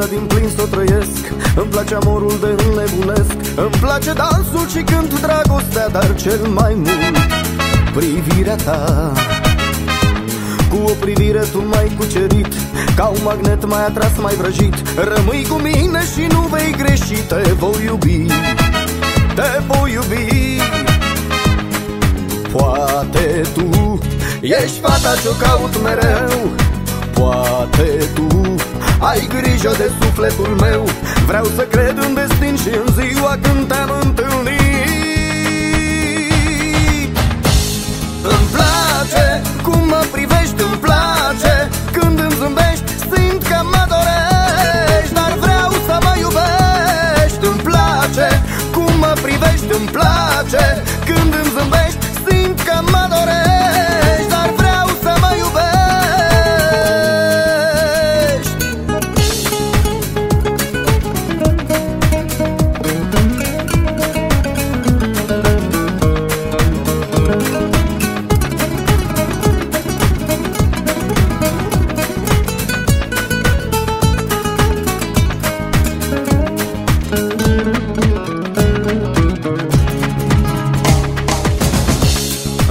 viața din plin să o trăiesc. Îmi place amorul de înnebunesc. Îmi place dansul și cânt dragostea, dar cel mai mult privirea ta. Cu o privire tu m-ai cucerit, ca un magnet m-ai atras, m-ai vrăjit. Rămâi cu mine și nu vei greși. Te voi iubi, te voi iubi. Poate tu ești fata ce-o caut mereu. Poate tu ai grijă de sufletul meu. Vreau să cred în destin și în ziua când te-am întâlnit. Îmi place cum mă privești, îmi place când îmi zâmbești, simt că mă dorești, dar vreau să mă iubești. Îmi place cum mă privești, îmi place când îmi zâmbești, simt că mă dorești, dar vreau să mă iubești.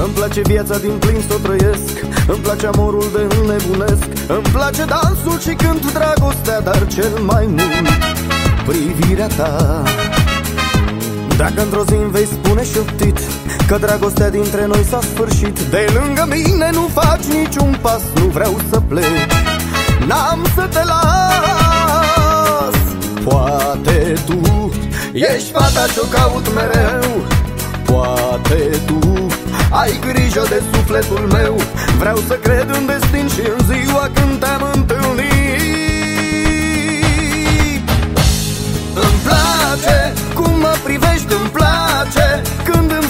Îmi place viața din plin să o trăiesc. Îmi place amorul de înnebunesc. Îmi place dansul și cânt dragostea, dar cel mai mult privirea ta. Dacă într-o zi îmi vei spune șoptit că dragostea dintre noi s-a sfârșit, de lângă mine nu faci niciun pas, nu vreau să pleci, n-am să te las. Poate tu ești fata ce-o caut mereu. Poate tu ai grijă de sufletul meu. Vreau să cred în destin și în ziua când te-am întâlnit. Îmi place cum mă privești, îmi place când îmi